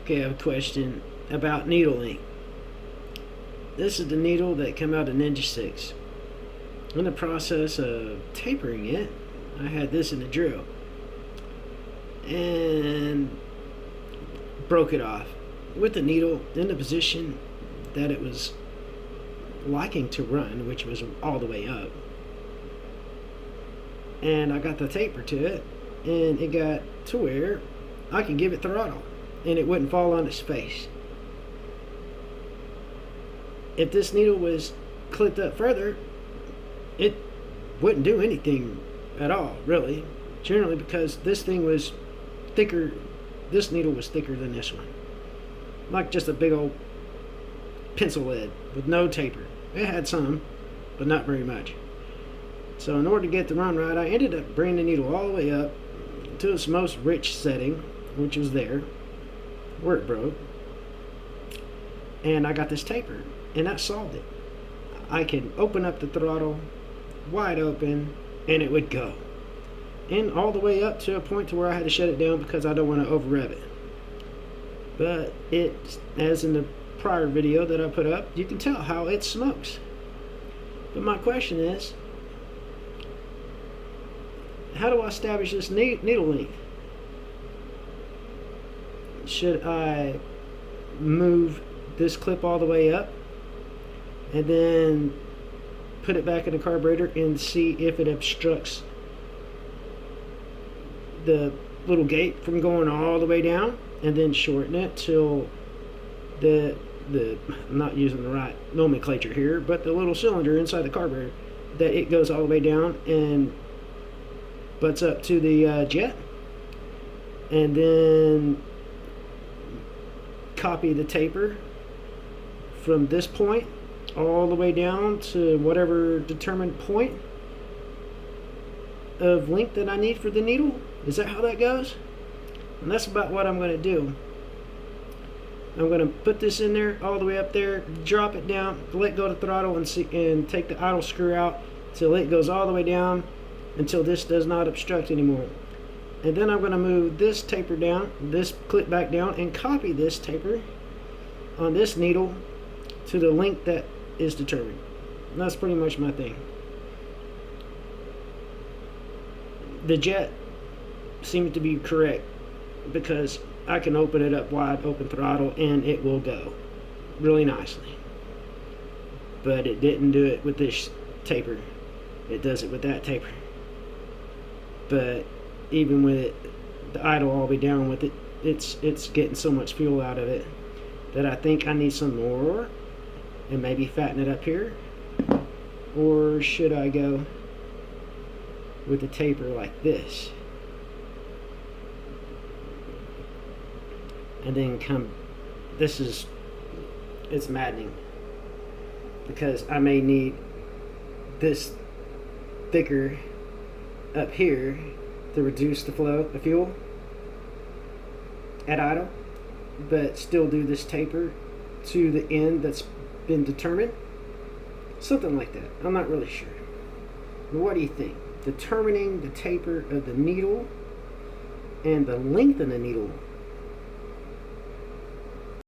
Okay, I have a question about needle ink. This is the needle that came out of Ninja 6. In the process of tapering it, I had this in the drill and broke it off with the needle in the position that it was liking to run, which was all the way up. And I got the taper to it, and it got to where I could give it throttle and it wouldn't fall on its face. If this needle was clipped up further, it wouldn't do anything at all, really. Generally, because this thing was thicker, this needle was thicker than this one. Like just a big old pencil lead with no taper. It had some, but not very much. So in order to get the run right, I ended up bringing the needle all the way up to its most rich setting, which was there, where it broke. And I got this taper, and that solved it. I could open up the throttle wide open, and it would go. And all the way up to a point to where I had to shut it down because I don't want to over rev it. But it, as in the prior video that I put up, you can tell how it smokes. But my question is, how do I establish this needle length? Should I move this clip all the way up and then put it back in the carburetor and see if it obstructs the little gate from going all the way down, and then shorten it till the I'm not using the right nomenclature here, but the little cylinder inside the carburetor, that it goes all the way down and butts up to the jet, and then copy the taper from this point all the way down to whatever determined point of length that I need for the needle. Is that how that goes? And that's about what I'm going to do. I'm going to put this in there all the way up there, drop it down, let go of the throttle, and take the idle screw out till it goes all the way down until this does not obstruct anymore. And then I'm going to move this taper down, this clip back down, and copy this taper on this needle to the length that is determined. And that's pretty much my thing. The jet seems to be correct because I can open it up wide open throttle and it will go really nicely. But it didn't do it with this taper. It does it with that taper. But even with it, the idle all the way down with it, it's getting so much fuel out of it that I think I need some more and maybe fatten it up here. Or should I go with the taper like this and then come, it's maddening because I may need this thicker up here to reduce the flow of fuel at idle, but still do this taper to the end that's been determined. Something like that. I'm not really sure. But what do you think? Determining the taper of the needle and the length of the needle